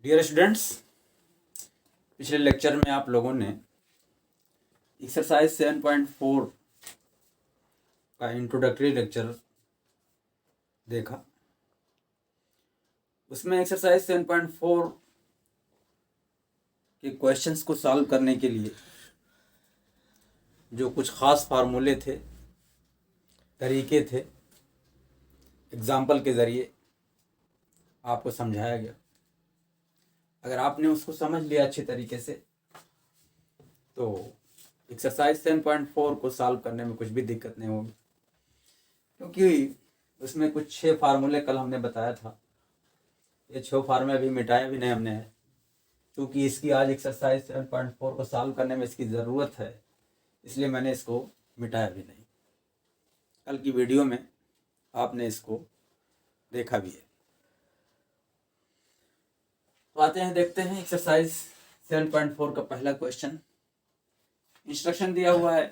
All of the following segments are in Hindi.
डियर स्टूडेंट्स, पिछले लेक्चर में आप लोगों ने एक्सरसाइज 7.4 का इंट्रोडक्टरी लेक्चर देखा। उसमें एक्सरसाइज 7.4 के क्वेश्चंस को सॉल्व करने के लिए जो कुछ ख़ास फार्मूले थे, तरीके थे, एग्जाम्पल के ज़रिए आपको समझाया गया। अगर आपने उसको समझ लिया अच्छे तरीके से तो एक्सरसाइज 7.4 को सॉल्व करने में कुछ भी दिक्कत नहीं होगी, क्योंकि उसमें कुछ 6 फार्मूले कल हमने बताया था। ये 6 फार्मूले अभी मिटाया भी नहीं हमने है, क्योंकि इसकी आज एक्सरसाइज 7.4 को सॉल्व करने में इसकी ज़रूरत है, इसलिए मैंने इसको मिटाया भी नहीं। कल की वीडियो में आपने इसको देखा भी है। तो आते हैं, देखते हैं एक्सरसाइज 7.4 का पहला क्वेश्चन। इंस्ट्रक्शन दिया हुआ है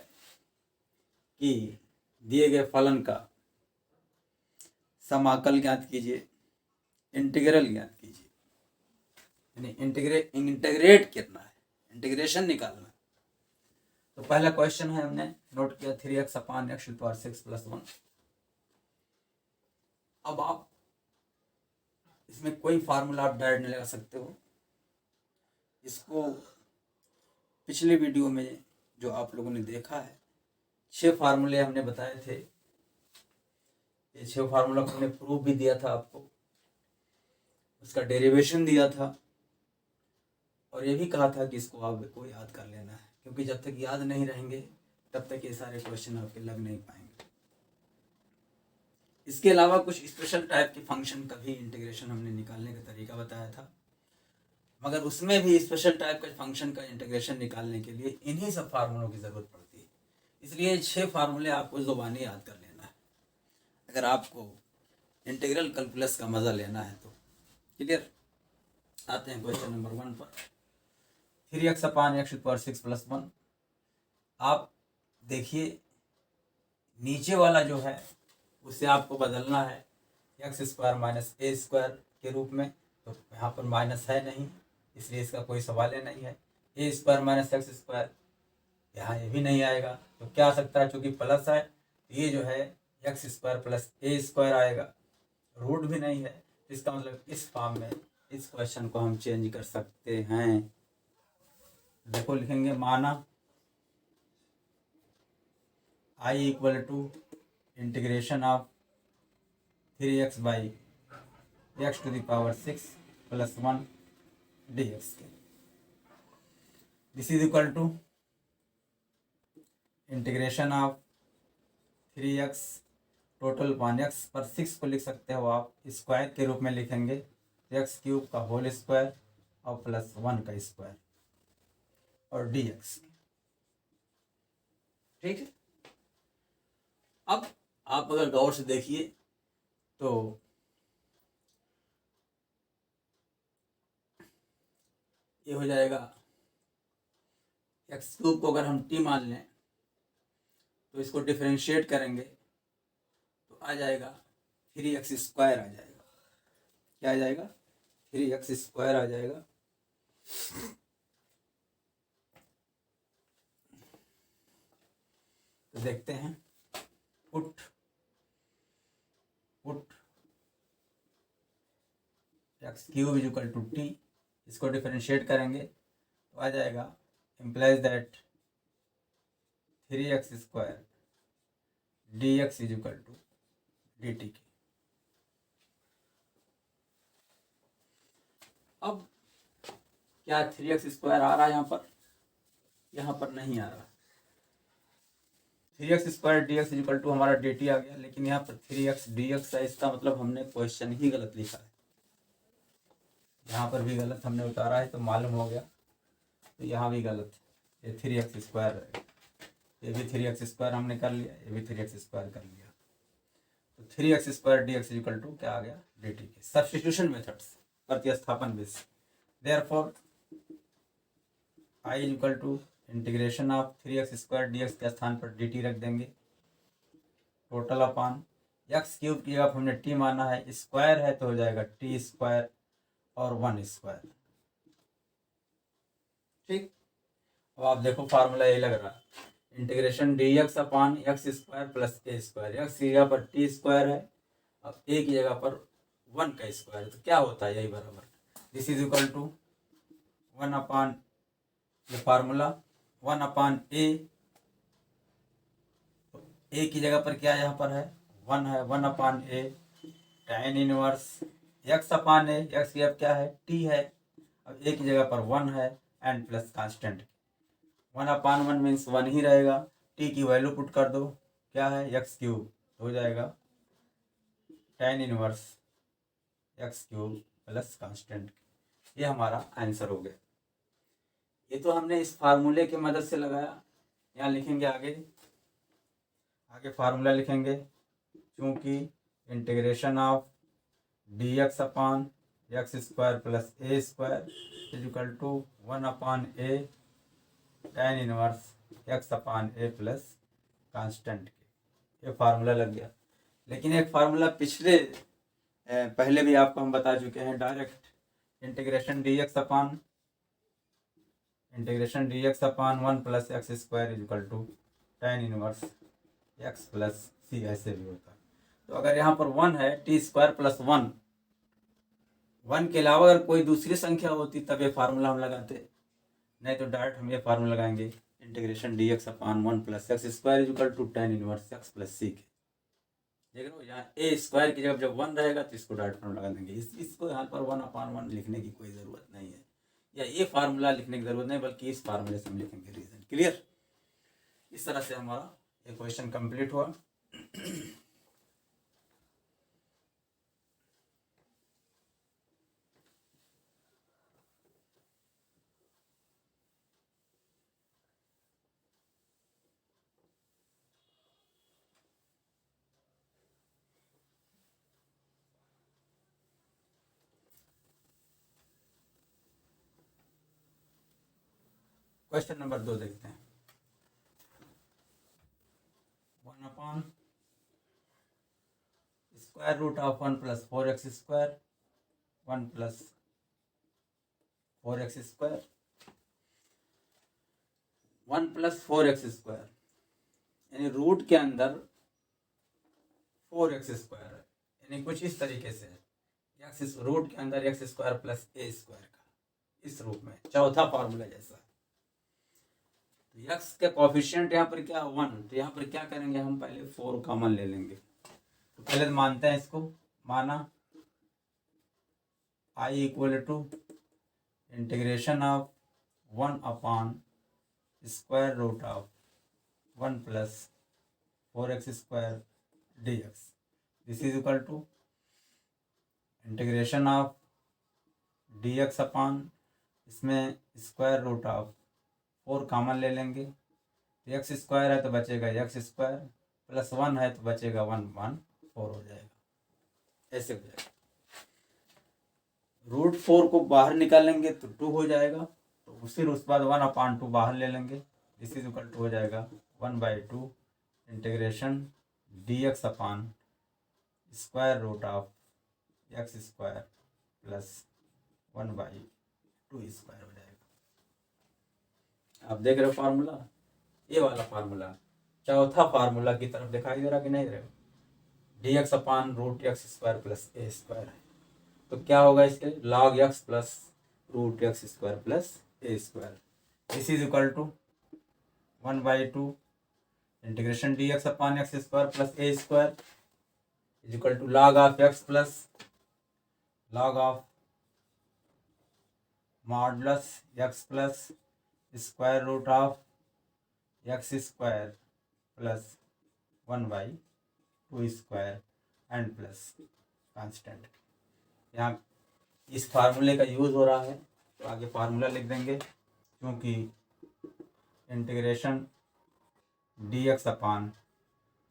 कि दिए गए फलन का समाकल ज्ञात कीजिए, इंटीग्रल ज्ञात कीजिए, यानी इंटीग्रेट करना है, इंटीग्रेशन निकालना है। तो पहला क्वेश्चन है, हमने नोट किया 3x/(x)⁴ + 1। अब आप इसमें कोई फार्मूला आप डायरेक्ट नहीं लगा सकते हो। इसको पिछले वीडियो में जो आप लोगों ने देखा है, 6 फार्मूले हमने बताए थे। ये 6 फार्मूला को हमने प्रूफ भी दिया था आपको, उसका डेरिवेशन दिया था, और ये भी कहा था कि इसको आपको याद कर लेना है, क्योंकि जब तक याद नहीं रहेंगे तब तक ये सारे क्वेश्चन आपके लग नहीं पाएंगे। इसके अलावा कुछ स्पेशल टाइप के फंक्शन का भी इंटीग्रेशन हमने निकालने का तरीका बताया था, मगर उसमें भी स्पेशल टाइप के फंक्शन का इंटीग्रेशन निकालने के लिए इन्हीं सब फार्मूलों की ज़रूरत पड़ती है। इसलिए 6 फार्मूले आपको ज़ुबानी याद कर लेना है अगर आपको इंटीग्रल कैलकुलस का मज़ा लेना है तो। क्लियर? आते हैं क्वेश्चन नंबर 1 पर। 3x/(x)⁴ + 1। आप देखिए, नीचे वाला जो है उसे आपको बदलना है x² - a² के रूप में। तो यहाँ पर माइनस है नहीं, इसलिए इसका कोई सवाल ही नहीं है। a² - x², यहाँ ये भी नहीं आएगा। तो क्या आ सकता है, चूँकि प्लस है ये जो है x² + a² आएगा। रूट भी नहीं है, इसका मतलब इस फॉर्म में इस क्वेश्चन को हम चेंज कर सकते हैं। देखो, लिखेंगे माना I = integration of 3x/(x⁶ + 1 dx के। This is equal to integration of 3x total one x पर 6 को लिख सकते हो आप स्क्वायर के रूप में लिखेंगे, x³ का होल स्क्वायर और +1 का स्क्वायर और dx। ठीक है। अब आप अगर गौर से देखिए तो ये हो जाएगा, x³ को अगर हम t मान लें तो इसको डिफरेंशिएट करेंगे तो आ जाएगा 3x² आ जाएगा। क्या आ जाएगा? 3x² आ जाएगा। तो देखते हैं, पुट x³ = t, इसको डिफरेंशिएट करेंगे तो आ जाएगा, implies that 3x² dx = dt के। अब क्या 3x² आ रहा है यहाँ पर? यहाँ पर नहीं आ रहा। 3x² dx = हमारा dt आ गया, लेकिन यहाँ पर 3x dx है। इसका मतलब हमने क्वेश्चन ही गलत लिखा है। यहाँ पर भी गलत हमने उतारा है तो मालूम हो गया, तो यहाँ भी गलत है। ये 3x² है, ये भी 3x² हमने कर लिया, ये भी 3x² कर लिया। तो 3x² dx = क्या आ गया? dt के। सब्स्टिट्यूशन मेथड्स, प्रतिस्थापन विधि। Therefore I = integration of 3x² dx के स्थान पर dt रख देंगे, टोटल अपॉन x³ की जगह हमने t माना है, स्क्वायर है तो हो जाएगा t² और 1 स्क्वायर। ठीक। अब आप देखो फार्मूला ये लग रहा है, integration D x upon X square plus ए स्क्वायर। एक्स की जगह पर टी स्क्वायर है, अब ए की जगह पर 1 का स्क्वायर, तो क्या होता है, यही बराबर दिस इज इक्वल टू 1 अपान, ये फार्मूला 1 अपान ए की जगह पर क्या यहाँ पर है 1 है, 1 upon A tan inverse X upon A, x की अब क्या है टी है, अब ए की जगह पर 1 है and plus constant 1 upon 1 means 1 ही रहेगा, टी की वैल्यू पुट कर दो, क्या है एक्स क्यूब हो जाएगा tan inverse x cube plus constant. ये हमारा आंसर हो गया। ये तो हमने इस फार्मूले की मदद से लगाया। यहाँ लिखेंगे आगे, आगे फार्मूला लिखेंगे, क्योंकि integration of D x upon X square plus A square is equal to 1 upon A tan inverse X upon A plus constant के। ये फार्मूला लग गया। लेकिन एक फार्मूला पिछले पहले भी आपको हम बता चुके हैं, direct integration D x upon 1 plus X square is equal to tan inverse X plus C, ऐसे भी होता है। तो अगर यहाँ पर 1 है, टी स्क्वायर प्लस 1 के अलावा अगर कोई दूसरी संख्या होती तब ये फार्मूला हम लगाते, नहीं तो डायरेक्ट हम ये फार्मूला लगाएंगे integration D x upon 1 plus X square is equal to tan inverse X plus C के। देख रहे हो, यहाँ ए स्क्वायर की जगह जब 1 रहेगा तो इसको डायरेक्ट फार्मूला लगा देंगे। इसको यहाँ पर 1 अपान 1 लिखने की कोई ज़रूरत नहीं है, या ये फार्मूला लिखने की ज़रूरत नहीं, बल्कि इस फार्मूले से हम लिखेंगे रीजन। क्लियर? इस तरह से हमारा ये क्वेश्चन कंप्लीट हुआ। क्वेश्चन नंबर 2 देखते हैं। 1 upon square root of 1 plus 4x square 1 plus 4x square 1 plus 4x square, यानी रूट के अंदर 4x स्क्वायर है, यानी कुछ इस तरीके से है, एक्स रूट के अंदर एक्स स्क्वायर प्लस ए स्क्वायर का, इस रूप में चौथा फार्मूला जैसा। तो एक्स के कोफिशिएंट यहाँ पर क्या 1, तो यहाँ पर क्या करेंगे हम, पहले 4 कॉमन ले लेंगे। तो पहले तो मानते हैं इसको, माना i equal to integration of 1 upon square root of 1 plus 4x square D X, this is equal to integration of D x upon, इसमें स्क्वायर रूट ऑफ 4 कॉमन ले लेंगे, एक्स स्क्वायर है तो बचेगा एक्स स्क्वायर, प्लस 1 है तो बचेगा 1/4 हो जाएगा, ऐसे हो जाएगा। रूट 4 को बाहर निकालेंगे तो 2 हो जाएगा, तो फिर उसके बाद 1/2 बाहर ले लेंगे, दिस इज इक्वल टू हो जाएगा 1/2 integration D x upon square root of x square plus 1/2 square हो जाएगा। आप देख रहे हो फार्मूला, ये वाला फार्मूला चौथा फार्मूला की तरफ दिखाई दे रहा कि नहीं दे रहा, D x upon root x square plus ए स्क्वायर है, तो क्या होगा इसके log X plus root x square plus A square, this is equal to 1/2 integration D x upon X square plus A square is equal to log of x plus log of modulus x plus square root of x square plus 1/2 square and plus constant. यहाँ इस फार्मूले का यूज़ हो रहा है, तो आगे फार्मूला लिख देंगे, क्योंकि integration D x upon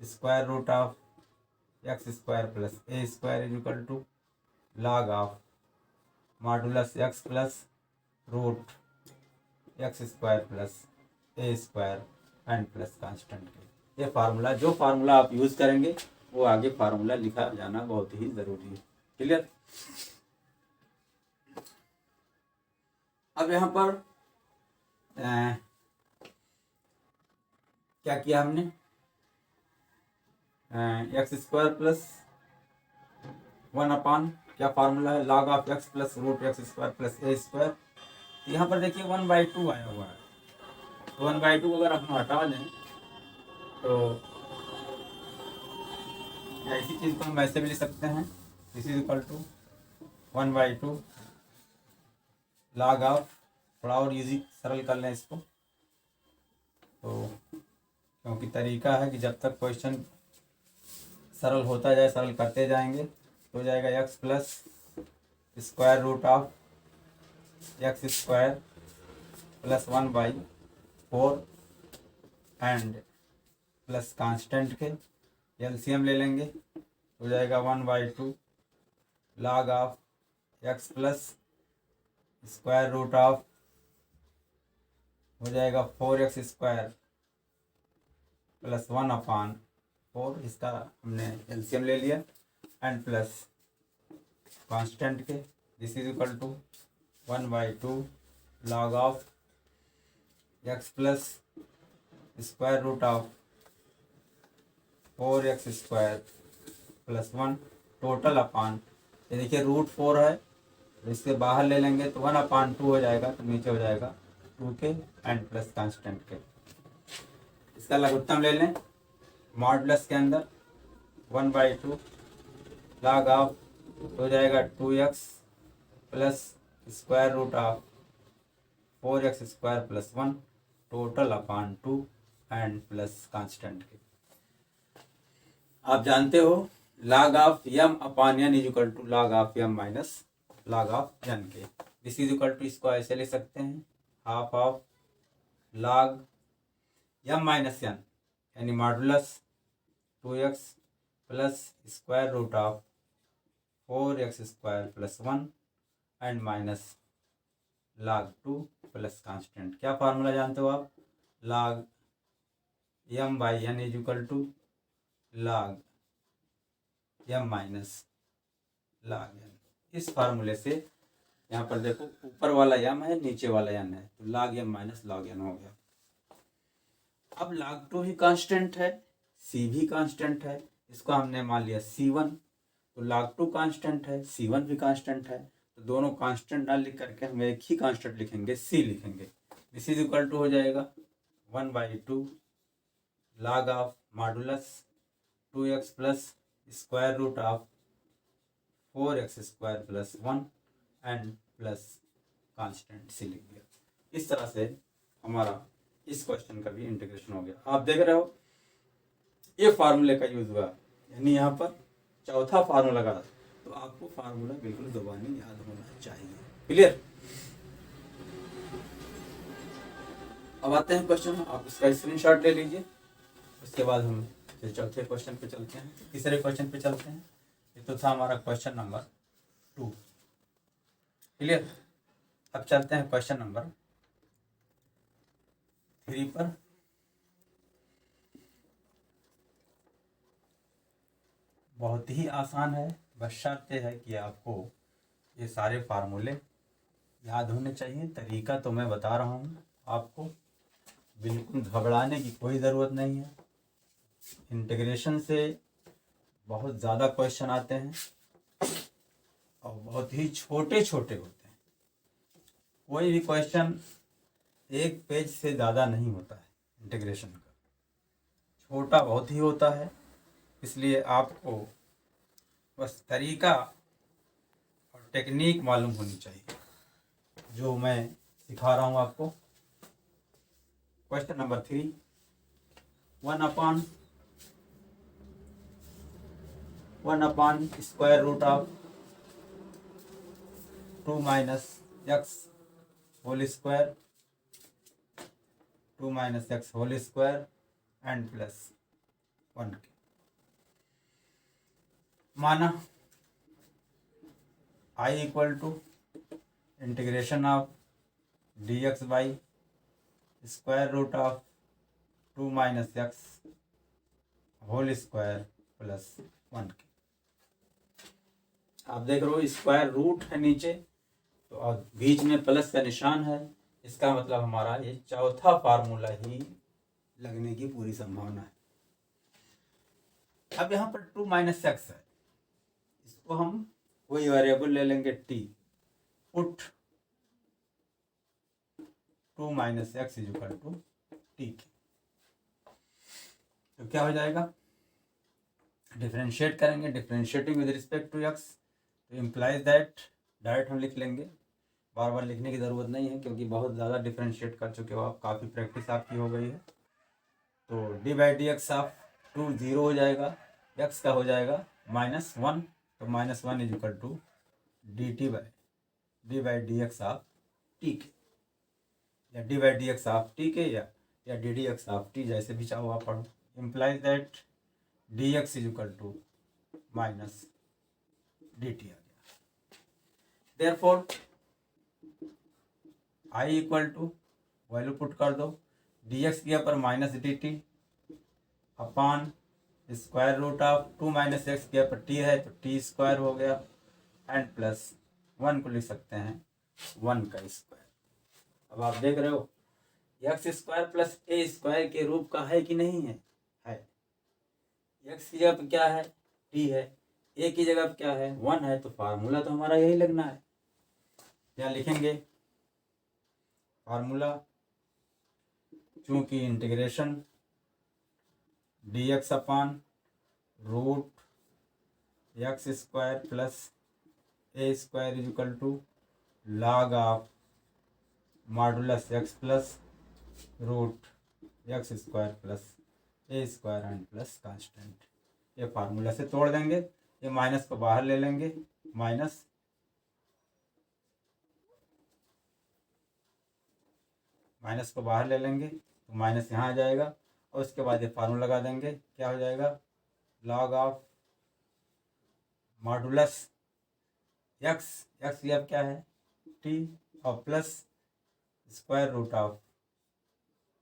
square root of x square plus A square is equal to log of modulus x plus root x square plus A square and plus constant के। ये फार्मूला, जो फार्मूला आप यूज़ करेंगे वो आगे फार्मूला लिखा जाना बहुत ही ज़रूरी है। क्लियर? अब यहाँ पर क्या किया हमने, एक्स स्क्वायर प्लस 1 क्या फार्मूला है, log of x plus root x square plus A square. यहाँ पर देखिए 1/2 आया हुआ है, 1/2 अगर हम हटा दें तो ऐसी चीज़ को हम वैसे भी लिख सकते हैं, this is equal to 1/2 log of, थोड़ा और इजी सरल कर लें इसको, तो क्योंकि तरीका है कि जब तक क्वेश्चन सरल होता जाए सरल करते जाएंगे तो हो जाएगा X plus square root of x square plus 1/4 and plus constant के एलसीएम ले लेंगे, हो जाएगा 1/2 log of x plus square root of, हो जाएगा 4x स्क्वायर प्लस 1/4, इसका हमने एलसीएम ले लिया, एंड प्लस कांस्टेंट के, this is equal to 1/2 log of x plus square root of 4x square plus 1 total upon, ये देखिए √4 है तो इसके बाहर ले लेंगे तो 1/2 हो जाएगा, तो नीचे हो जाएगा 2 के एंड प्लस कांस्टेंट के। इसका लघुत्तम ले लें, मॉडुलस के अंदर 1/2 log ऑफ हो जाएगा 2x plus square root of 4x square plus 1 total upon 2 and plus constant के। आप जानते हो log of m upon n is equal to log of m minus log of n के, दिस इज इक्वल टू, इसको ऐसे लिख सकते हैं, half of log m minus n यानी modulus 2x plus square root of 4x square plus 1 and minus log 2 plus constant. क्या फार्मूला जानते हो आप, log m by n is equal to log m minus log n। इस फार्मूले से यहाँ पर देखो ऊपर वाला m है नीचे वाला n है, तो log m minus log n हो गया। अब log 2 भी कांस्टेंट है, c भी कांस्टेंट है, इसको हमने मान लिया c1, तो log 2 कांस्टेंट है, c1 भी कांस्टेंट है, तो दोनों कांस्टेंट ना लिख करके हम एक ही कांस्टेंट लिखेंगे, c लिखेंगे, दिस इज इक्वल टू हो जाएगा 1/2 log of modulus 2x plus square root of 4x square plus 1 and plus constant C लिख दिया। इस तरह से हमारा इस क्वेश्चन का भी इंटीग्रेशन हो गया। आप देख रहे हो ये फार्मूले का यूज हुआ, यानी यहाँ पर चौथा फार्मूला लगा, तो आपको फार्मूला बिल्कुल ज़ुबानी याद होना चाहिए। क्लियर? अब आते हैं क्वेश्चन, आप इसका स्क्रीनशॉट ले लीजिए, उसके बाद हम फिर चौथे क्वेश्चन पे चलते हैं, तीसरे क्वेश्चन पे चलते हैं। ये तो था हमारा क्वेश्चन नंबर 2। क्लियर? अब चलते हैं क्वेश्चन नंबर 3 पर। बहुत ही आसान है, बस शर्त है कि आपको ये सारे फार्मूले याद होने चाहिए। तरीका तो मैं बता रहा हूँ आपको, बिल्कुल घबराने की कोई ज़रूरत नहीं है। इंटीग्रेशन से बहुत ज़्यादा क्वेश्चन आते हैं और बहुत ही छोटे छोटे होते हैं। कोई भी क्वेश्चन एक पेज से ज़्यादा नहीं होता है, इंटीग्रेशन का छोटा बहुत ही होता है। इसलिए आपको बस तरीका और टेक्निक मालूम होनी चाहिए जो मैं सिखा रहा हूँ आपको। Question number 3, 1/1 square root of 2 minus X whole square, 2 minus X whole square and plus 1 के। माना I equal to integration of dx by square root of 2 minus X whole square plus 1 के। आप देख रहे हो स्क्वायर रूट है नीचे, तो और बीच में प्लस का निशान है, इसका मतलब हमारा ये चौथा फार्मूला ही लगने की पूरी संभावना है। अब यहाँ पर 2 माइनस एक्स है, इसको हम वही वेरिएबल ले लेंगे t, put 2 minus X is equal to T. तो क्या हो जाएगा, डिफरेंशिएट करेंगे, differentiating with respect to x, तो इम्प्लाइज दैट, डायरेक्ट हम लिख लेंगे, बार बार लिखने की ज़रूरत नहीं है क्योंकि बहुत ज़्यादा डिफरेंशिएट कर चुके हो आप, काफ़ी प्रैक्टिस आपकी हो गई है। तो D by D x of 2 0 हो जाएगा, एक्स का हो जाएगा -1, तो -1 is equal to D T by D x of T के, या D by D x of T के, या D D x of T, जैसे भी चाहो आप पढ़ो। Implies that D x is equal to minus D T आ गया। Therefore I equal to, value put कर दो, डी एक्स के ऊपर minus D T upon square root of 2 minus X के ऊपर टी है तो टी स्क्वायर हो गया, एंड प्लस 1 को लिख सकते हैं 1 का स्क्वायर। अब आप देख रहे हो एक्स स्क्वायर प्लस ए स्क्वायर के रूप का है कि नहीं है, एक्स की जगह पर क्या है, टी है, ए की जगह पर क्या है, 1 है, तो फार्मूला तो हमारा यही लगना है। क्या लिखेंगे फार्मूला, चूंकि integration D x upon root x square plus A square is equal to log of modulus x plus root x square plus A square and plus constant, ये फार्मूला से तोड़ देंगे, ये माइनस को बाहर ले लेंगे, माइनस को बाहर ले लेंगे तो माइनस यहाँ आ जाएगा, और उसके बाद ये फार्मूला लगा देंगे, क्या हो जाएगा, log of modulus X, X की अब क्या है टी, और plus square root of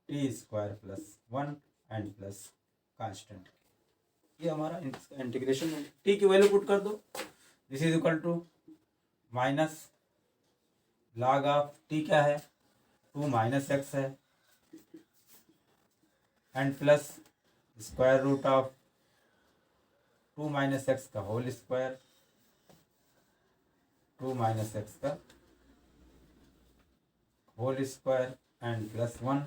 T square plus 1 and plus constant. ये हमारा इंटीग्रेशन है। टी की वैल्यू पुट कर दो, this is equal to minus log of T क्या है 2 माइनस एक्स है, and plus square root of 2 minus X का होल स्क्वायर, 2 माइनस एक्स का whole square and plus 1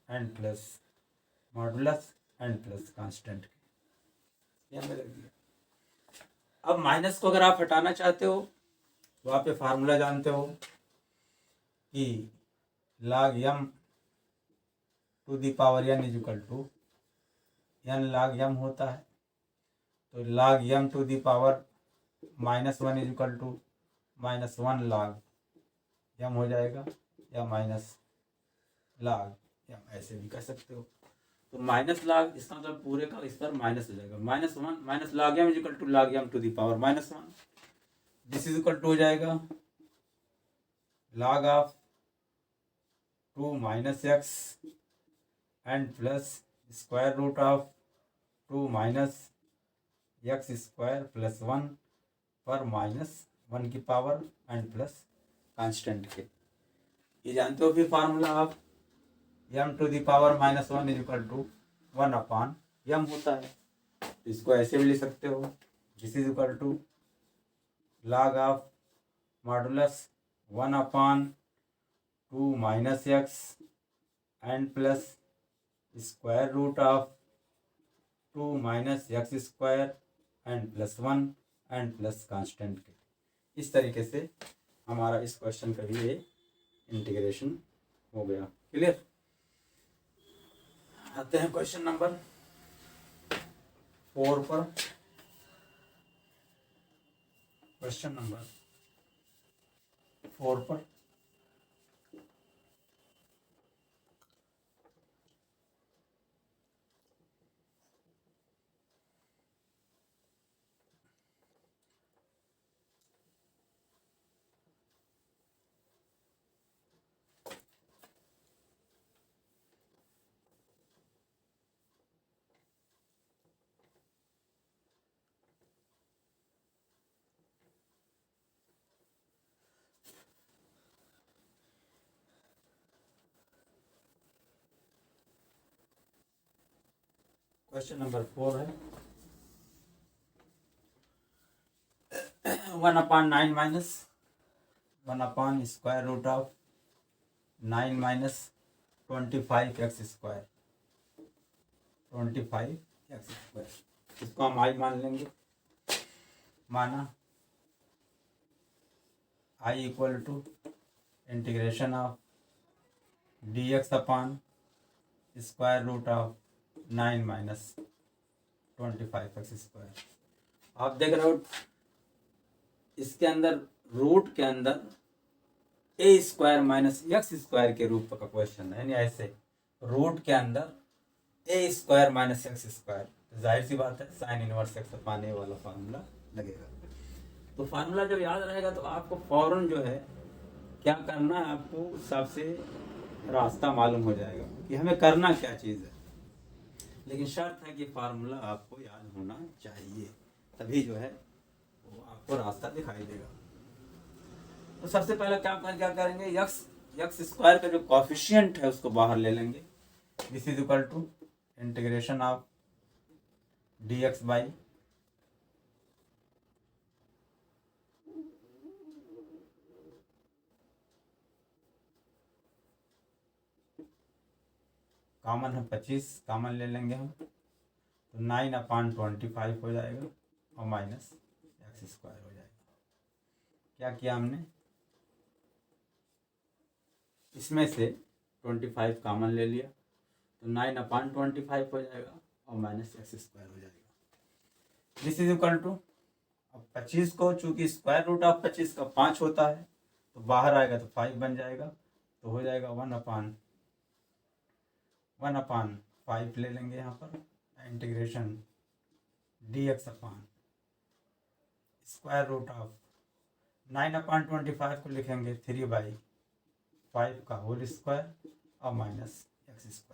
and plus modulus and plus constant, यहाँ पे लग दिया। अब माइनस को अगर आप हटाना चाहते हो तो आप ये फार्मूला जानते हो कि log m to the power n is equal to n log m होता है, तो log m to the power -1 is equal to -1 log m हो जाएगा, या माइनस log m ऐसे भी कर सकते हो। तो माइनस log, इसका मतलब पूरे का इस पर माइनस हो जाएगा, -1 minus log m is equal to log m to the power -1, this is equal to हो जाएगा log of 2 minus x and plus square root of 2 minus x square plus 1 पर -1 की पावर एंड प्लस कांस्टेंट के। ये जानते हो फिर फार्मूला आप m to the power -1 is equal to 1 upon m होता है, इसको ऐसे भी लिख सकते हो, this is equal to log of modulus 1 upon 2 minus x and plus square root of 2 minus x square and plus 1 and plus constant के। इस तरीके से हमारा इस क्वेश्चन का भी ये इंटीग्रेशन हो गया। क्लियर? आते हैं क्वेश्चन नंबर 4 पर। क्वेश्चन नंबर 4 पर क्वेश्चन नंबर 4 है 1/9 माइनस 1/√ 9 माइनस 25x²। 25x², इसको हम आई मान लेंगे। माना I equal to integration of dx/√ 9 minus 25x²। आप देख रहे हो इसके अंदर रूट के अंदर a² माइनस x² के रूप का क्वेश्चन है, यानी ऐसे रूट के अंदर a² माइनस x²। तो जाहिर सी बात है साइन इनवर्स x पाने वाला फार्मूला लगेगा। तो फार्मूला जब याद रहेगा तो आपको फौरन जो है क्या करना है, आपको उस हिसाब से रास्ता मालूम हो जाएगा कि हमें करना क्या चीज़ है। लेकिन शर्त है कि फार्मूला आपको याद होना चाहिए, तभी जो है वो आपको रास्ता दिखाई देगा। तो सबसे पहले क्या करेंगे, x² का जो कॉफिशिएंट है उसको बाहर ले लेंगे। This is equal to integration of dx by common है 25, कॉमन ले लेंगे हम तो 9/25 हो जाएगा और माइनस x² हो जाएगा। क्या किया हमने, इसमें से 25 कॉमन ले लिया तो 9/25 हो जाएगा और माइनस x² हो जाएगा। दिस इज इक्वल टू, अब 25 को चूंकि √25 का 5 होता है तो बाहर आएगा तो 5 बन जाएगा, तो हो जाएगा 1/5 ले लेंगे यहाँ पर। इंटीग्रेशन dx/√ 9/25 को लिखेंगे 3/5 का होल स्क्वायर और माइनस x²।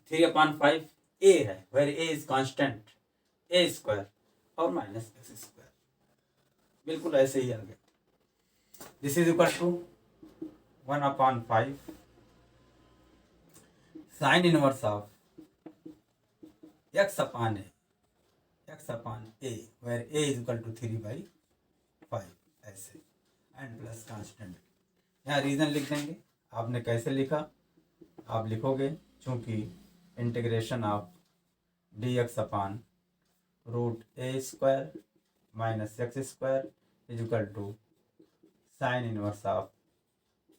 3/5 a है, where a is constant, a² और माइनस x², बिल्कुल ऐसे ही आ गया। This is equal to 1/5 sine inverse of x/a, where a is equal to 3/5 ऐसे, एंड प्लस कांस्टेंट। यहाँ रीजन लिख देंगे। आपने कैसे लिखा, आप लिखोगे चूंकि integration of dx/√a² minus x² is equal to sine inverse of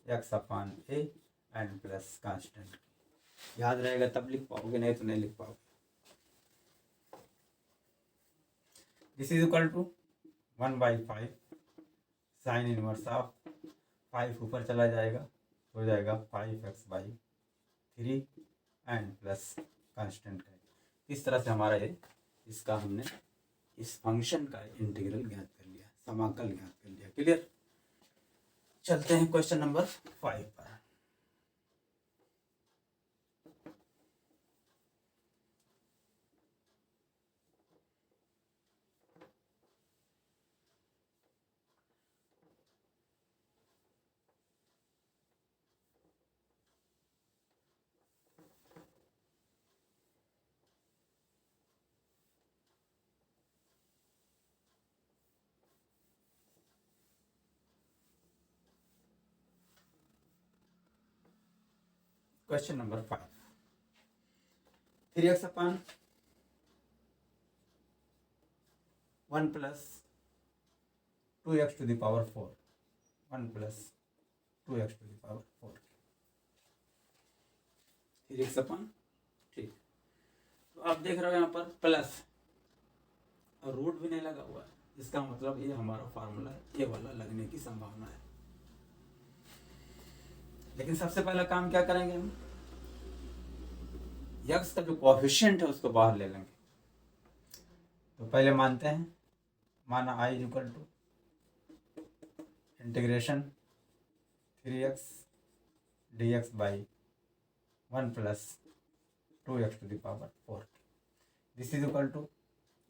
x/a and plus constant. याद रहेगा तब लिख पाओगे, नहीं तो नहीं लिख पाओगे। This is equal to 1/5 sine inverse of 5 ऊपर चला जाएगा, हो जाएगा 5x/3 एंड प्लस कांस्टेंट का। इस तरह से हमारा ये इसका हमने इस फंक्शन का इंटीग्रल ज्ञात कर लिया, समाकल ज्ञात कर लिया। क्लियर। चलते हैं क्वेश्चन नंबर 5 पर। Question number 5, 3x/1 plus 2x to the power 4, 1 plus 2x to the power 4, 3x/, ठीक। तो आप देख रहे हो यहाँ पर प्लस और रूट भी नहीं लगा हुआ है, इसका मतलब ये हमारा फार्मूला ये वाला लगने की संभावना है। लेकिन सबसे पहला काम क्या करेंगे हम, x का जो कोएफिशिएंट है उसको बाहर ले लेंगे। तो पहले मानते हैं, माना i equal to integration 3x dx by 1 plus 2x to the power 4। This is equal to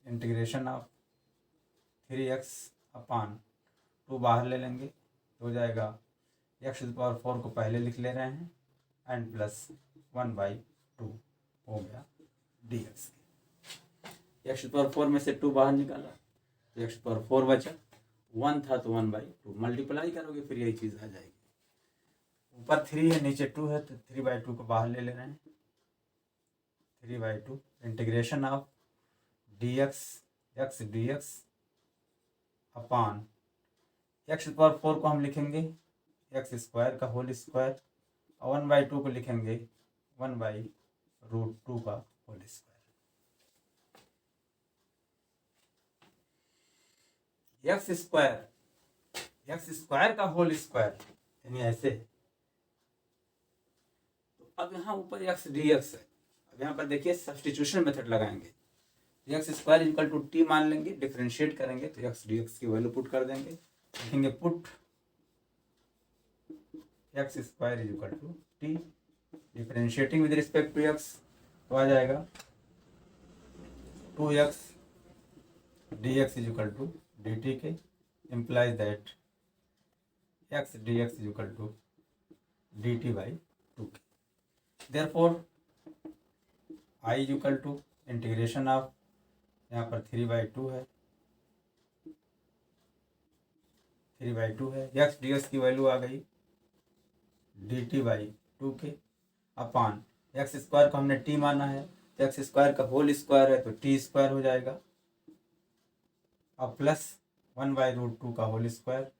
integration of 3x upon 2 बाहर ले लेंगे तो हो जाएगा x टू द पावर 4 को पहले लिख ले रहे हैं एंड प्लस 1/2 हो गया। dx की। x पावर 4 में से 2 बाहर निकाला तो x पावर 4 बचा, 1 था तो 1/2 मल्टीप्लाई करोगे फिर यही चीज़ आ जाएगी। ऊपर 3 है नीचे 2 है तो 3/2 को बाहर ले रहे हैं, 3/2 integration of dx x dx upon x power 4 को हम लिखेंगे x स्क्वायर का होल स्क्वायर और 1/2 को लिखेंगे 1/√2 का होल स्क्वायर। एक्स स्क्वायर का होल स्क्वायर यानी ऐसे। तो अब यहाँ ऊपर x dx है, अब यहाँ पर देखिए सब्स्टिट्यूशन मेथड लगाएंगे। X square equal to t मान लेंगे, डिफरेंशिएट करेंगे तो एक्स dx की वैल्यू पुट कर देंगे, लिखेंगे put x square is equal to t, differentiating with respect to x तो आ जाएगा 2x dx is equal to dt के, implies that x dx is equal to dt by 2k. Therefore I is equal to integration of, यहाँ पर 3/2 है, 3/2 है, x dx की वैल्यू आ गई dt by 2k upon x square को हमने t माना है तो एक्स स्क्वायर का होल स्क्वायर है तो टी स्क्वायर हो जाएगा और प्लस 1/√2 का होल स्क्वायर,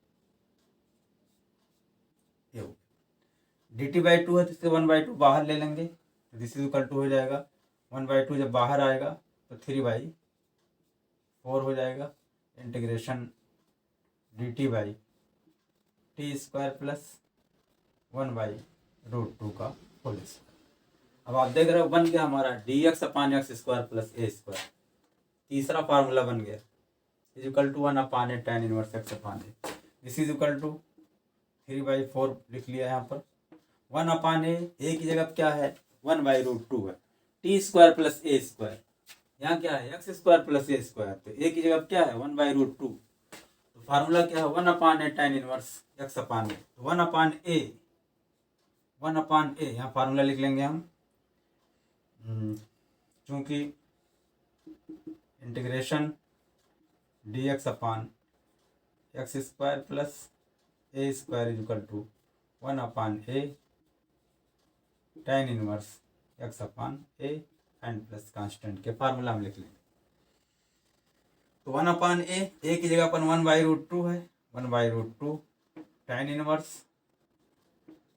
ये हो dt by 2 है तो इससे 1/2 बाहर ले लेंगे तो दिस इज इक्वल टू हो जाएगा 1/2 जब बाहर आएगा तो 3/4 हो जाएगा, integration dt by T square plus 1/√2 का होल स्क्वायर। अब आप देख रहे हो बन गया हमारा dx upon x square plus ए स्क्वायर, तीसरा फार्मूला बन गया is equal to 1/a tan inverse x upon A, this is equal to 3/4 लिख लिया यहाँ पर, 1/a की जगह क्या है 1/√2 है, टी स्क्वायर प्लस ए स्क्वायर, यहाँ क्या है एक्स स्क्वायर प्लस ए स्क्वायर, तो ए की जगह क्या है 1/√2, तो फार्मूला क्या है 1/a tan inverse x upon A, 1/a यहाँ फार्मूला लिख लेंगे हम, चूंकि integration dx upon x square plus A square is equal to 1/a tan inverse x upon A and plus constant के फार्मूला हम लिख लेंगे। तो 1/a की जगह अपन 1/√2 है, 1/√2 tan इनवर्स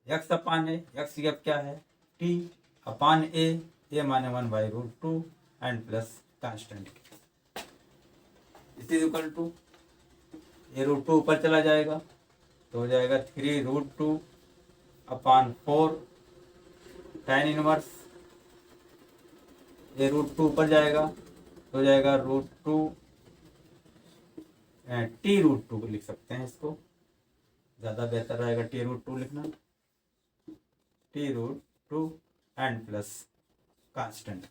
x अपॉन ए, x की जगह क्या है t अपॉन ए माने 1/√2 एंड प्लस कांस्टेंट के, इस इज इक्वल टू ये √2 ऊपर चला जाएगा तो हो जाएगा 3√2 अपॉन 4 tan इनवर्स, ये √2 ऊपर जाएगा तो हो जाएगा √2 t√2 को लिख सकते हैं, इसको ज़्यादा बेहतर रहेगा t√2 लिखना, t√2 and plus constant,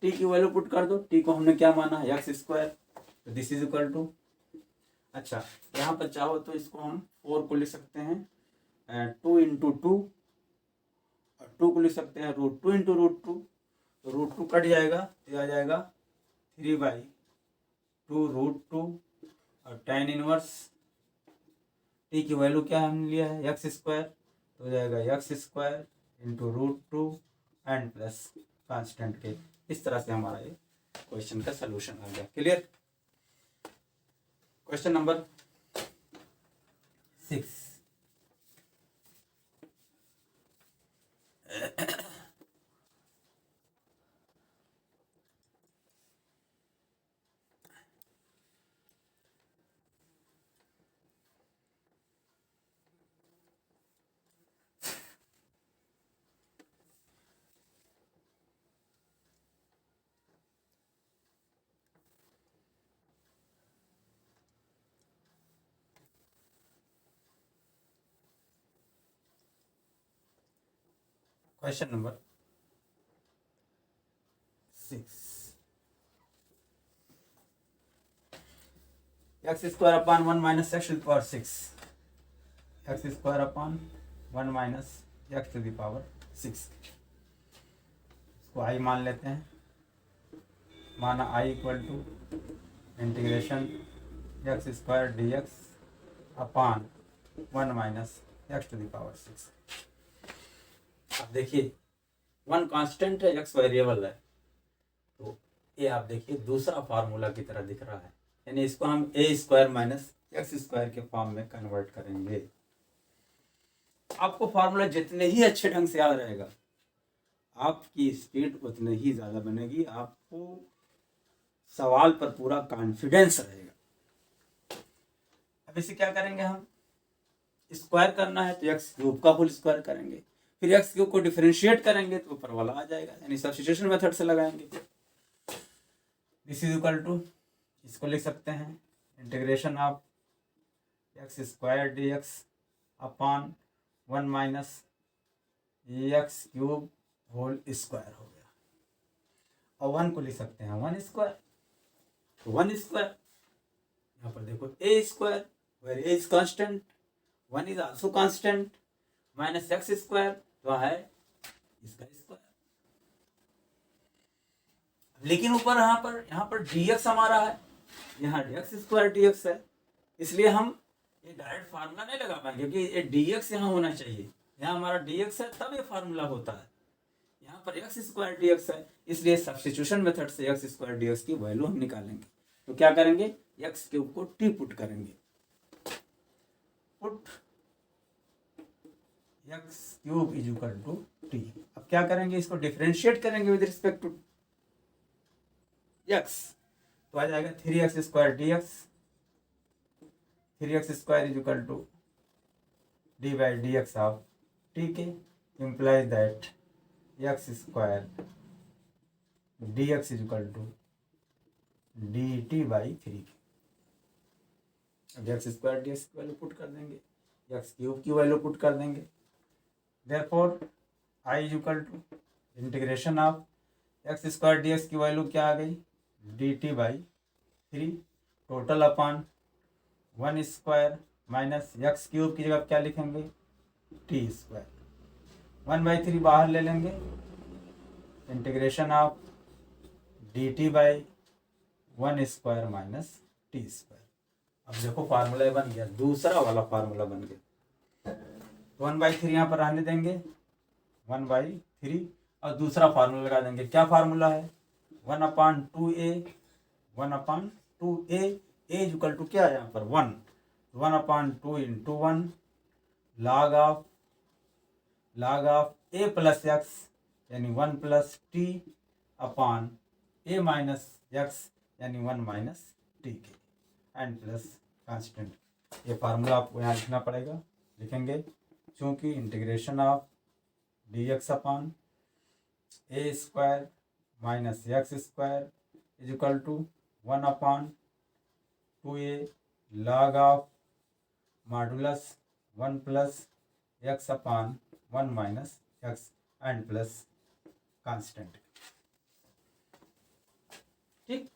T की वैल्यू पुट कर दो, टी को हमने क्या माना है एक्स स्क्वायर, तो दिस इज इक्वल टू, अच्छा यहाँ पर चाहो तो इसको हम 4 को लिख सकते हैं 2 × 2 और 2 को लिख सकते हैं √2 × √2, तो √2 कट जाएगा तो आ जाएगा 3/2√2 और tan इनवर्स टी की वैल्यू क्या हमने लिया है एक्स स्क्वायर, तो हो जाएगा x square into √2 and plus constant के। इस तरह से हमारा ये क्वेश्चन का सलूशन आ गया। Clear? Question number 6, question number 6, X square upon 1 minus X to the power 6, X square upon 1 minus X to the power 6, इसको आई मान लेते हैं, माना I equal to integration X square D x upon 1 minus X to the power 6। अब देखिए 1 कांस्टेंट है, एक्स वेरिएबल है, तो ये आप देखिए दूसरा फार्मूला की तरह दिख रहा है, यानी इसको हम ए स्क्वायर माइनस एक्स स्क्वायर के फॉर्म में कन्वर्ट करेंगे। आपको फार्मूला जितने ही अच्छे ढंग से याद रहेगा, आपकी स्पीड उतनी ही ज़्यादा बनेगी, आपको सवाल पर पूरा कॉन्फिडेंस रहेगा। अब इसे क्या करेंगे, हम स्क्वायर करना है तो एक्स क्यूब का होल स्क्वायर करेंगे, फिर एक्स क्यूब को डिफरेंशिएट करेंगे तो ऊपर वाला आ जाएगा, यानी सब्स्टिट्यूशन मेथड से लगाएंगे। दिस इज इक्वल टू, इसको लिख सकते हैं integration of x square D x upon 1 minus x cube whole square हो गया, और 1 को लिख सकते हैं 1 स्क्वायर, तो 1 स्क्वायर यहाँ पर देखो A square where A is constant, 1 is also constant, minus x square तो है इसका स्क्वायर। लेकिन ऊपर यहाँ पर dx हमारा है, यहाँ एक्स स्क्वायर dx है, इसलिए हम ये डायरेक्ट फार्मूला नहीं लगा पाएंगे, क्योंकि ये dx यहाँ होना चाहिए, यहाँ हमारा dx है तब ये फार्मूला होता है, यहाँ पर एक्स स्क्वायर dx है, इसलिए सब्स्टिट्यूशन मेथड से एक्स स्क्वायर dx की वैल्यू हम निकालेंगे। तो क्या करेंगे, एक्स क्यूब को टी पुट करेंगे, put x cube is equal to t. अब क्या करेंगे, इसको डिफरेंशिएट करेंगे विद रिस्पेक्ट टू एक्स, तो आ जाएगा 3x square D X, 3x square is equal to D by D x of T के, implies that X square D x is equal to D T by 3 के। अब एक्स स्क्वायर डी एक्स की वैल्यू पुट कर देंगे, एक्स क्यूब की वैल्यू पुट कर देंगे, therefore I is equal to integration of x square D x की वैल्यू क्या आ गई, D T by 3 total upon 1 square minus x cube की जगह क्या लिखेंगे, टी स्क्वायर, 1/3 बाहर ले लेंगे, integration of d T by 1 square minus T square. अब देखो फार्मूला बन गया, दूसरा वाला फार्मूला बन गया, 1/3 यहाँ पर रहने देंगे, 1/3 और दूसरा फार्मूला लगा देंगे। क्या फार्मूला है, 1/2a, 1/2a, a equal to क्या है यहाँ पर 1, 1/2 into 1 log of a plus X यानी 1 plus T upon a minus X यानी 1 माइनस टी के, एंड प्लस कांस्टेंट। ये फार्मूला आपको यहाँ लिखना पड़ेगा, लिखेंगे चूँकि integration of D x upon A square minus x square is equal to 1/2a log of modulus 1 plus X upon 1 minus x and plus constant. ठीक,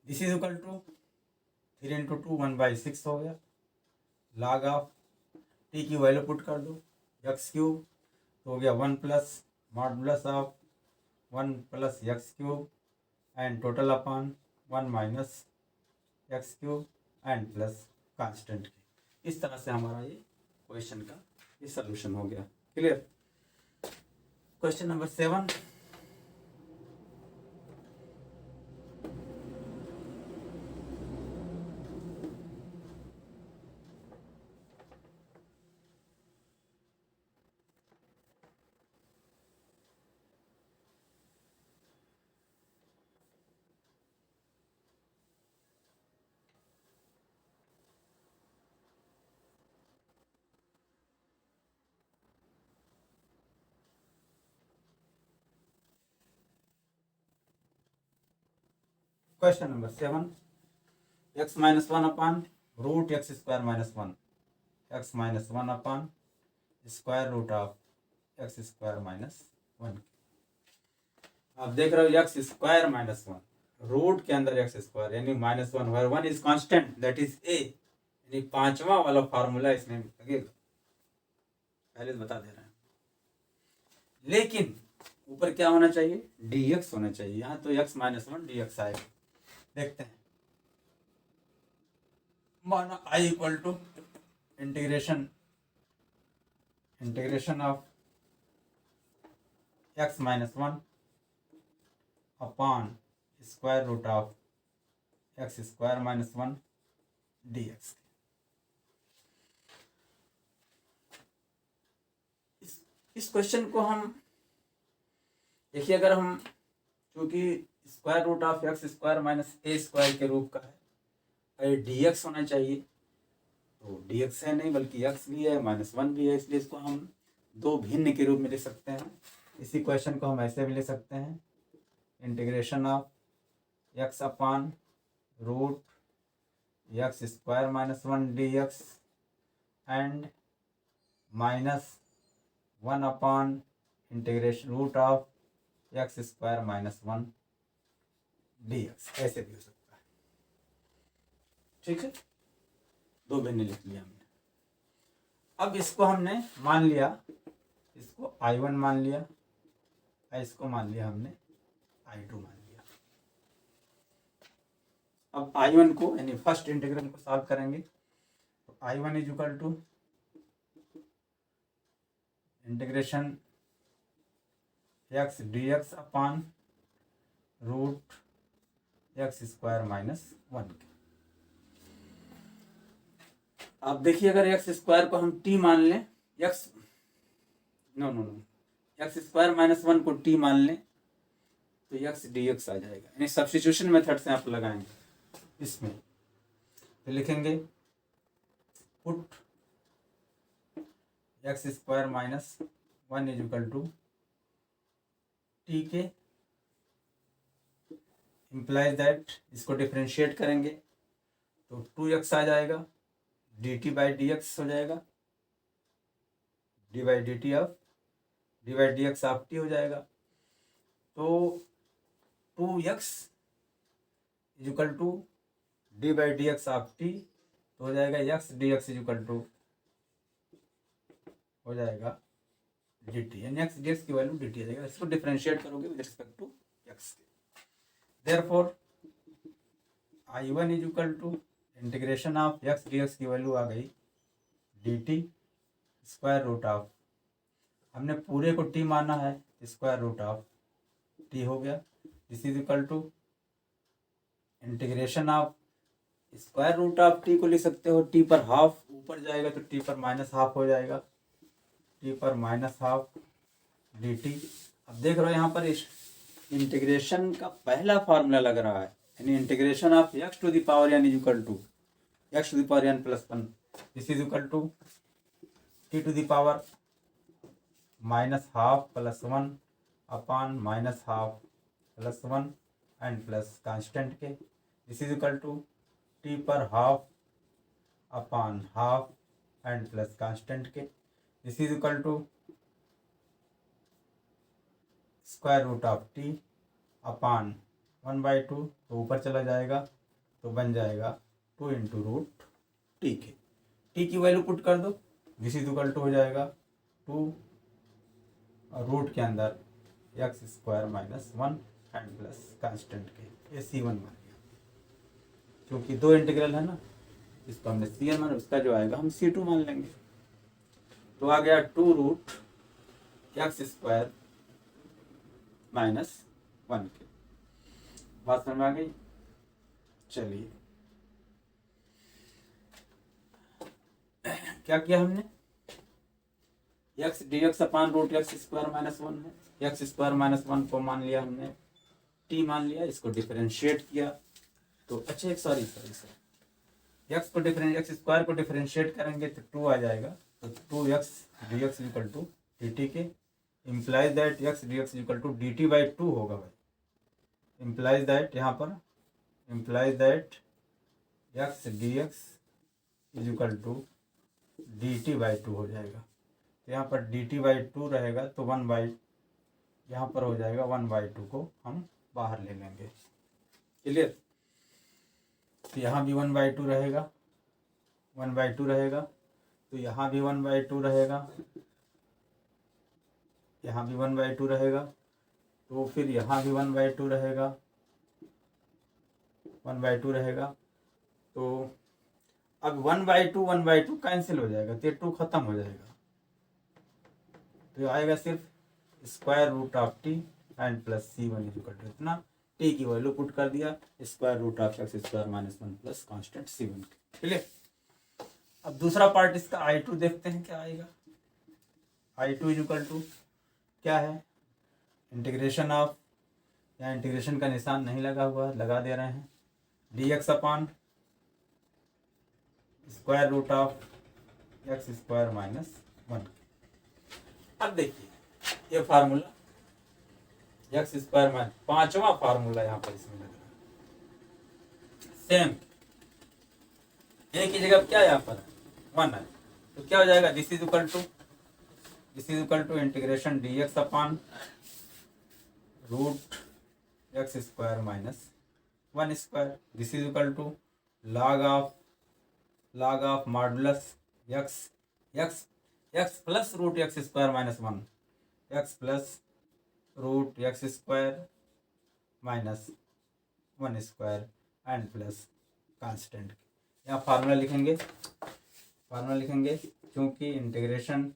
this is equal to 3 into 2 1/6 हो गया, log ऑफ टी की वैल्यू पुट कर दो, एक्स क्यूब तो हो गया 1 plus modulus of 1 plus x cube and total upon 1 minus x cube and plus constant. इस तरह से हमारा ये क्वेश्चन का ये सॉल्यूशन हो गया। Clear. Question number 7, question number 7, x minus 1 upon root x square minus 1, x minus 1 upon square root of x square minus 1। आप देख रहे हो एक्स स्क्वायर माइनस 1, रूट के अंदर एक्स स्क्वायर यानी -1, where 1 is constant that is a, यानी पांचवा वाला फार्मूला इसमें लगेगा, पहले बता दे रहे हैं। लेकिन ऊपर क्या होना चाहिए, dx होना चाहिए। यहाँ तो x minus one d x आएगा। देखते हैं, माना i equal to integration of x minus one upon square root of x square minus one d x. इस क्वेश्चन को हम देखिए, अगर हम, क्योंकि square root of x square minus a square के रूप का है, अगर डी एक्स होना चाहिए तो डी एक्स है नहीं बल्कि एक्स भी है माइनस वन भी है, इसलिए इसको हम दो भिन्न के रूप में लिख सकते हैं। इसी क्वेश्चन को हम ऐसे भी लिख सकते हैं, integration of x upon root x square minus one d x and minus one upon integration root of x square minus one d x, ऐसे भी हो सकता है। ठीक है, दो भिन्न लिख लिया हमने। अब इसको हमने मान लिया, इसको I1 मान लिया, इसको मान लिया हमने I2 मान लिया। अब I1 को यानी फर्स्ट इंटीग्रल को सॉल्व करेंगे तो I1 is equal to integration x D x upon root x square minus one के। आप देखिए, अगर एक्स स्क्वायर को हम टी मान लें, x x square minus one को टी मान लें तो एक्स डी एक्स आ जाएगा। यानी सब्स्टिट्यूशन मेथड से आप लगाएंगे इसमें, तो लिखेंगे put x square minus one is equal to T के, इम्प्लाइज दैट, इसको डिफ्रेंशिएट करेंगे तो टू एक्स आ जाएगा, d T by D x हो जाएगा, d by d t of d by D x of t हो जाएगा। तो two x is equal to D by D x of t, तो हो जाएगा x D x is equal to हो जाएगा डी टी, यानी एक्स डी एक्स की वैल्यू डी टी आ जाएगा। इसको डिफ्रेंशिएट करोगे with respect to x. Therefore I1 is equal to integration of x D x की वैल्यू आ गई D t square root of, हमने पूरे को टी माना है, स्क्वायर रूट ऑफ टी हो गया। This is equal to integration of square root of t को लिख सकते हो, टी पर हाफ ऊपर जाएगा तो टी पर माइनस हाफ हो जाएगा, टी पर माइनस हाफ डी टी। अब देख रहे हो यहाँ पर इस इंटीग्रेशन का पहला फार्मूला लग रहा है, यानी integration of X to the power N is equal to X to the power N plus one, this is equal to T to the power minus half plus one upon minus half plus one and plus constant के, this is equal to T पर half upon half and plus constant के, this is equal to square root of T upon one by two, तो ऊपर चला जाएगा तो बन जाएगा टू इंटू रूट टी के। टी की वैल्यू पुट कर दो, दिस इज इक्वल टू हो जाएगा टू रूट के अंदर x square minus one and plus constant के, ये C1 मान लिया। क्योंकि दो इंटीग्रल है ना, इसको हमने C1 मान, उसका जो आएगा हम C2 मान लेंगे। तो आ गया two root x square minus one के। बात समझ में आ गई? चलिए, क्या किया हमने, x D x upon root x square minus one है, एक्स स्क्वायर माइनस वन को मान लिया हमने, टी मान लिया, इसको डिफरेंशिएट किया तो अच्छा सॉरी एक्स स्क्वायर को डिफरेंशिएट करेंगे तो टू आ जाएगा, तो two X D x equal to D T के, implies that X D x equal to D T by two होगा भाई, इम्प्लाइज दैट यहाँ पर implies that X D x is equal to D T by two हो जाएगा। तो यहाँ पर डी टी बाई टू रहेगा तो वन बाई, यहाँ पर हो जाएगा वन बाई टू को हम बाहर ले लेंगे। क्लियर? तो यहाँ भी वन बाई टू रहेगा, वन बाई टू रहेगा, तो यहाँ भी वन बाई टू रहेगा, यहाँ भी 1/2 रहेगा, तो फिर यहाँ भी 1/2 रहेगा, 1/2 रहेगा। तो अब 1/2 कैंसिल हो जाएगा, तो ये 2 खत्म हो जाएगा, तो आएगा सिर्फ square root of t and plus C1 equal to इतना, टी की वैल्यू पुट कर दिया, square root of x square minus 1 plus constant C1 के। क्लियर। अब दूसरा पार्ट इसका I2 देखते हैं क्या आएगा। I2 इक्वल टू क्या है, इंटीग्रेशन ऑफ, यहाँ इंटीग्रेशन का निशान नहीं लगा हुआ, लगा दे रहे हैं, dx upon square root of x square minus 1। अब देखिए ये फार्मूला एक्स स्क्वायर माइनस 5वां फार्मूला यहाँ पर इसमें लग रहा है सेम, एक ही जगह क्या यहाँ पर 1 है, तो क्या हो जाएगा, this is equal to integration dx upon root x square minus 1 square, this is equal to log of modulus x plus root x square minus 1, x plus root x square minus 1 square and plus constant. यहाँ फार्मूला लिखेंगे क्योंकि इंटीग्रेशन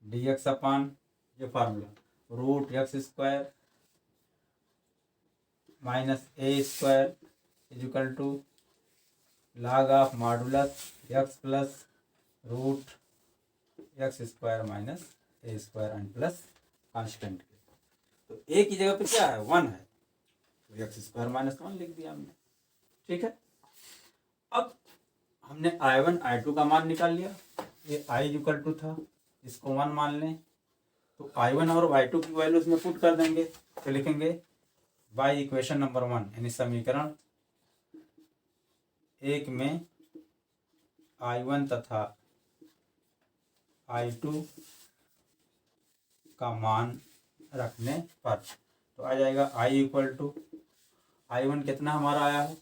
dx अपॉन ये formula root x square minus a square is equal to log of modulus x plus root x square minus a square and plus constant के। तो एक ही जगह पे क्या है 1 है, तो एक्स स्क्वायर माइनस 1 लिख दिया हमने। ठीक है, अब हमने I1 I2 का मान निकाल लिया, ये I इक्वल टू था, इसको 1 मान लें, तो I1 और I2 की वैल्यू इसमें पुट कर देंगे, तो लिखेंगे बाई इक्वेशन नंबर 1 यानी समीकरण 1 में I1 तथा I2 का मान रखने पर, तो आ जाएगा I इक्वल टू I1 कितना हमारा आया है,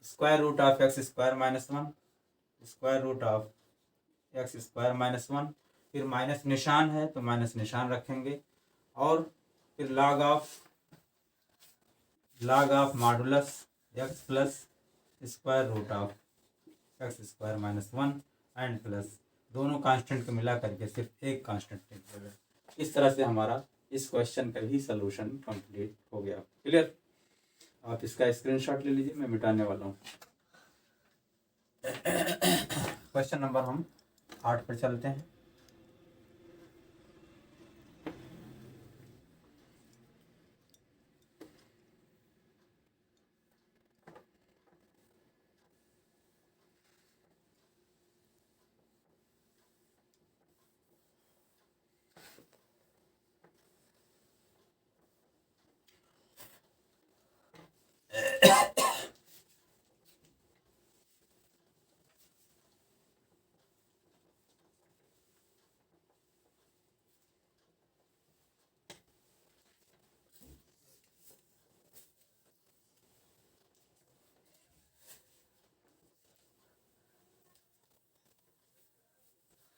square root of x square minus 1, square root of x square minus 1, फिर माइनस निशान है तो माइनस निशान रखेंगे, और फिर log of modulus x plus square root of x square minus 1 and plus दोनों कांस्टेंट को मिला करके सिर्फ एक कांस्टेंट निकलेगा। इस तरह से हमारा इस क्वेश्चन का भी सलूशन कंप्लीट हो गया। क्लियर, आप इसका स्क्रीनशॉट ले लीजिए, मैं मिटाने वाला हूँ। क्वेश्चन नंबर हम 8 पर चलते हैं।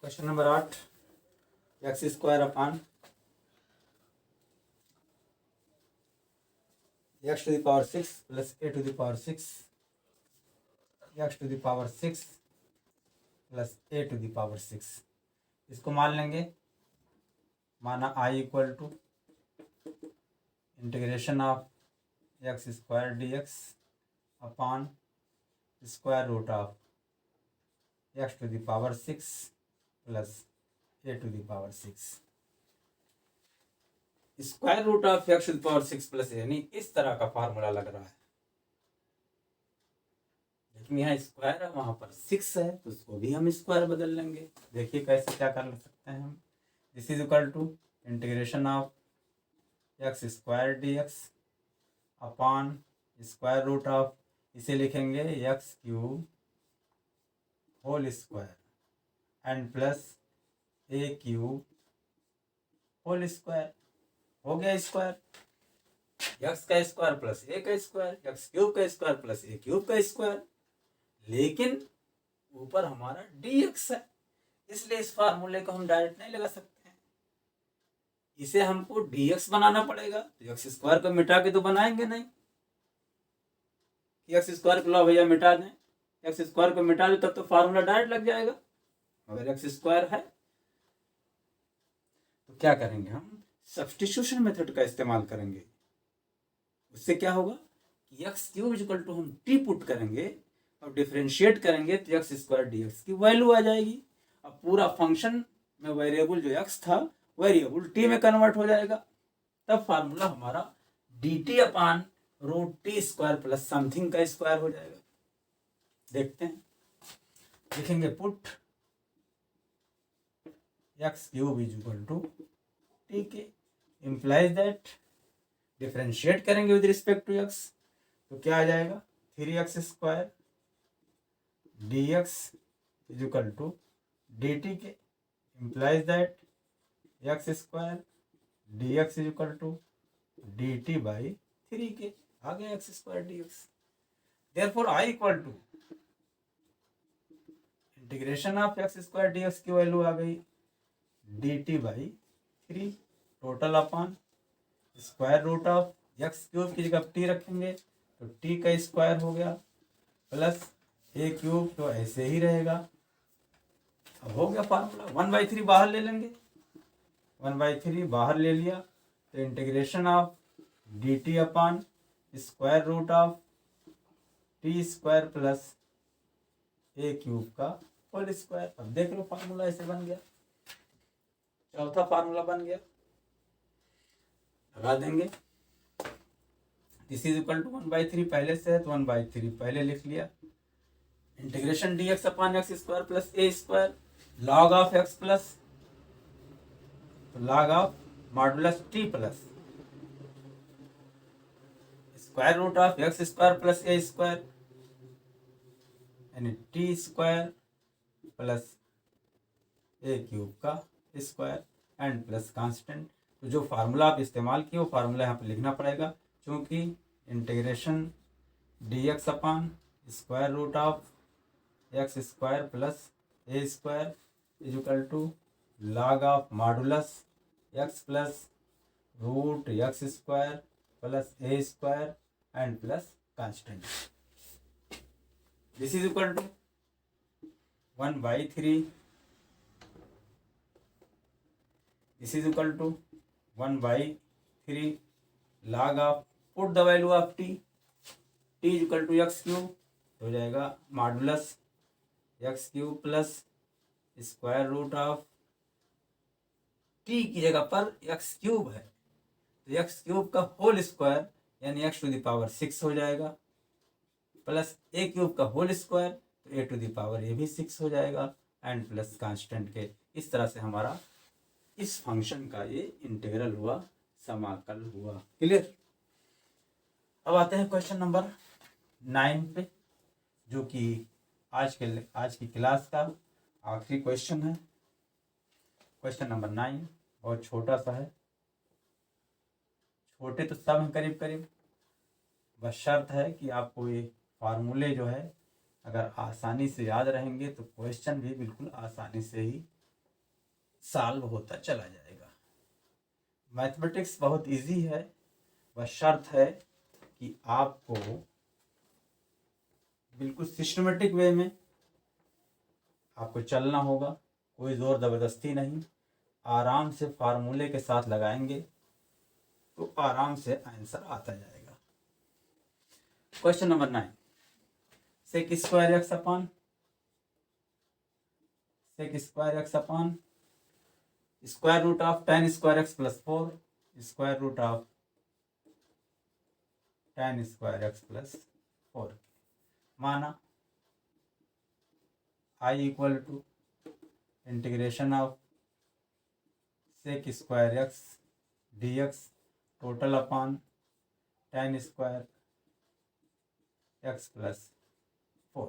Question number 8, X square upon X to the power 6 plus A to the power 6 X to the power 6 plus A to the power 6, इसको मान लेंगे, माना I equal to integration of x square D x upon square root of X to the power 6 plus A to the power 6, square root of X to the power 6 plus, यानी इस तरह का फार्मूला लग रहा है, लेकिन यहाँ स्क्वायर है वहां पर 6 है, तो उसको भी हम स्क्वायर बदल लेंगे। देखिए कैसे क्या कर सकते हैं हम, this is equal to integration of x square D x upon square root of, इसे लिखेंगे x cube whole square and plus a cube whole square, हो गया स्क्वायर, एक्स का स्क्वायर प्लस ए का स्क्वायर, एक्स क्यूब का स्क्वायर प्लस ए क्यूब का स्क्वायर, लेकिन ऊपर हमारा डी एक्स है, इसलिए इस फार्मूले को हम डायरेक्ट नहीं लगा सकते हैं, इसे हमको dx बनाना पड़ेगा, तो एक्स स्क्वायर को मिटा के तो बनाएंगे नहीं कि एक्स स्क्वायर को लो भैया मिटा दें। एक्स स्क्वायर को मिटा दो तब तो फार्मूला डायरेक्ट लग जाएगा। अगर एक्स स्क्वायर है तो क्या करेंगे, हम सब्स्टिट्यूशन मेथड का इस्तेमाल करेंगे। उससे क्या होगा कि एक्स क्यूब इक्वल टू हम टी पुट करेंगे और डिफ्रेंशिएट करेंगे तो एक्स स्क्वायर डी एक्स की वैल्यू आ जाएगी। अब पूरा फंक्शन में वेरिएबल जो एक्स था वेरिएबल टी में कन्वर्ट हो जाएगा। तब फार्मूला हमारा D T upon root T square plus something का स्क्वायर हो जाएगा। देखते हैं, लिखेंगे put x cube is equal to T के, इम्प्लाइज दैट डिफ्रेंशिएट करेंगे विद रिस्पेक्ट टू एक्स तो क्या आ जाएगा 3x square D x is equal to D T के, implies that X square D x is equal to D T by 3 के, आ गया X square D X. Therefore I equal to integration of x square D x की वैल्यू आ गई D T by 3 total upon square root of x cube की जगह टी रखेंगे तो टी का स्क्वायर हो गया प्लस ए क्यूब तो ऐसे ही रहेगा। अब हो गया फार्मूला 1/3 बाहर ले लेंगे, 1/3 बाहर ले लिया तो integration of d T upon square root of T square plus a cube का होल स्क्वायर। अब देख लो फार्मूला ऐसे बन गया, चौथा फार्मूला बन गया, लगा देंगे। दिस इज इक्वल टू 1/3 पहले से है तो 1/3 पहले लिख लिया, integration D x upon x square plus A square log of x plus log of modulus t plus square root of x square plus A square यानी t square plus a cube का स्क्वायर एंड प्लस कांस्टेंट। तो जो फार्मूला आप इस्तेमाल किए वो फार्मूला यहाँ पे लिखना पड़ेगा, क्योंकि integration D x upon square root of x square plus A square is equal to log of modulus x plus root x square plus A square and plus constant. This is equal to 1/3, this is equal to 1/3 log of put the value of t is equal to x cube हो जाएगा modulus x cube plus square root of t की जगह पर x क्यूब है तो x क्यूब का होल स्क्वायर यानी x टू द पावर 6 हो जाएगा प्लस a क्यूब का होल स्क्वायर तो a टू द पावर ये भी 6 हो जाएगा एंड प्लस कांस्टेंट के। इस तरह से हमारा इस फंक्शन का ये इंटीग्रल हुआ, समाकल हुआ। क्लियर। अब आते हैं क्वेश्चन नंबर 9 पे, जो कि आज की क्लास का आखिरी क्वेश्चन है। क्वेश्चन नंबर 9 बहुत छोटा सा है, छोटे तो सब हैं करीब करीब, बस शर्त है कि आपको ये फार्मूले जो है अगर आसानी से याद रहेंगे तो क्वेश्चन भी बिल्कुल आसानी से ही सॉल्व होता चला जाएगा। मैथमेटिक्स बहुत इजी है, बस शर्त है कि आपको बिल्कुल सिस्टमेटिक वे में आपको चलना होगा, कोई ज़ोर ज़बरदस्ती नहीं, आराम से फार्मूले के साथ लगाएंगे तो आराम से आंसर आता जाएगा। Question number 9, sec square X upon square root of tan square X plus 4 square root of tan square X plus 4 माना I equal to integration of sec square x D X total upon tan square X plus 4।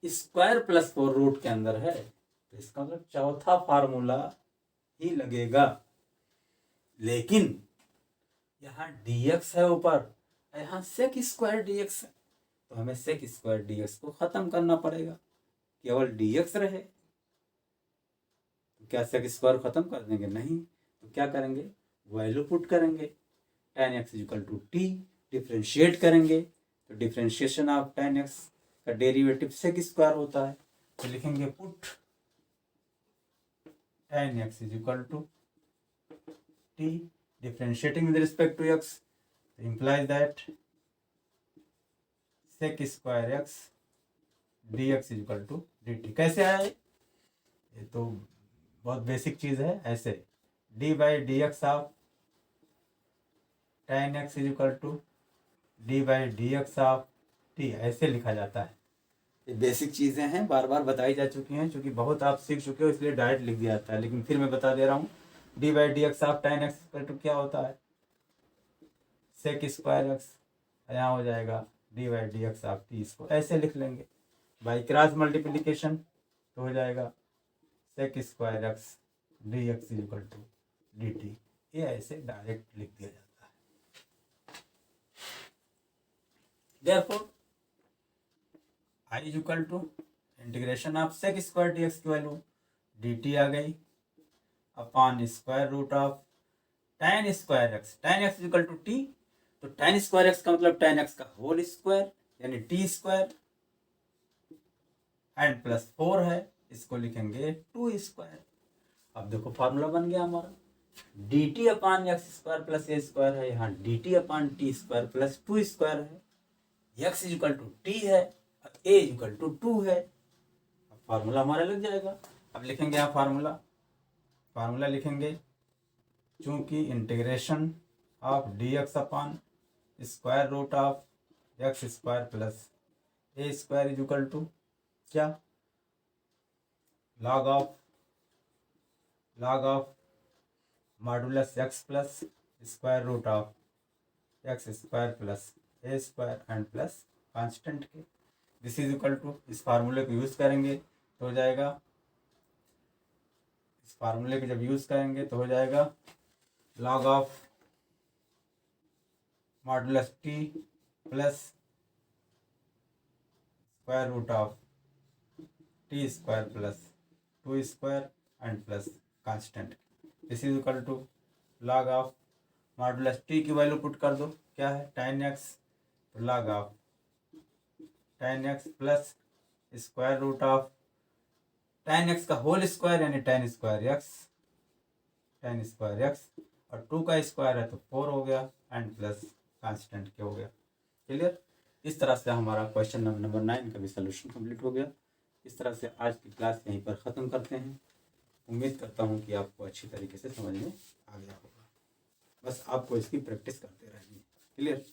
Square plus 4 root के अंदर है तो इसका मतलब चौथा फार्मूला ही लगेगा, लेकिन यहाँ dx है ऊपर, यहाँ सेक स्क्वायर dx है तो हमें सेक स्क्वायर dx को खत्म करना पड़ेगा, केवल dx रहे। क्या सेक स्क्वायर ख़त्म कर देंगे? नहीं। तो क्या करेंगे? वैल्यू पुट करेंगे tan x equal to t, differentiate करेंगे तो डिफ्रेंशिएशन ऑफ tan x का डेरिवेटिव सेक स्क्वायर होता है। तो लिखेंगे put tan x equal to t, differentiating with respect to x implies that sec square x dx equal to dt। कैसे आया ये तो बहुत बेसिक चीज़ है। ऐसे d by D x of tan x equal to d by D x of t, ऐसे लिखा जाता है। ये बेसिक चीज़ें हैं, बार बार बताई जा चुकी हैं, क्योंकि बहुत आप सीख चुके हो इसलिए डायरेक्ट लिख दिया जाता है। लेकिन फिर मैं बता दे रहा हूँ, d by D x of tan x equal to क्या होता है? सेक स्क्वायर एक्स, यहाँ हो जाएगा d by D x of t. इसको ऐसे लिख लेंगे बाई क्रॉस मल्टीप्लिकेशन, तो हो जाएगा sec square x D x equal to D t. ये ऐसे डायरेक्ट लिख दिया जाता है। Therefore I equal to integration of sec square D x की वैल्यू डी टी आ गई upon square root of tan square x. tan x equal to T, तो tan स्क्वायर एक्स का मतलब tan एक्स का होल स्क्वायर यानी टी स्क्वायर एंड प्लस 4 है, इसको लिखेंगे 2 स्क्वायर। अब देखो फार्मूला बन गया हमारा, डी टी अपान एक्स स्क्वायर प्लस ए स्क्वायर है, यहाँ डी टी अपान टी स्क्वायर प्लस 2 स्क्वायर है। एक्स इक्वल टू टी है और ए इक्वल टू 2 है। अब फार्मूला हमारा लग जाएगा। अब लिखेंगे यहाँ फार्मूला लिखेंगे, चूंकि integration of D x upon square root of x square plus A square is equal to क्या? Log of modulus x plus square root of x square plus A square and plus constant के। दिस इज इक्वल टू, इस फार्मूले को यूज़ करेंगे तो हो जाएगा, इस फार्मूले को जब यूज़ करेंगे तो हो जाएगा log of modulus t plus square root of T square plus 2 square and plus constant. This is equal to log of modulus t की वैल्यू पुट कर दो, क्या है? tan x, तो log of tan x plus square root of tan x का होल स्क्वायर यानी tan स्क्वायर x और 2 का स्क्वायर है तो 4 हो गया एंड प्लस कांस्टेंट के हो गया। क्लियर? इस तरह से हमारा क्वेश्चन नंबर 9 का भी सोल्यूशन कंप्लीट हो गया। इस तरह से आज की क्लास यहीं पर ख़त्म करते हैं। उम्मीद करता हूँ कि आपको अच्छी तरीके से समझ में आ गया होगा। बस आपको इसकी प्रैक्टिस करते रहनी है। क्लियर?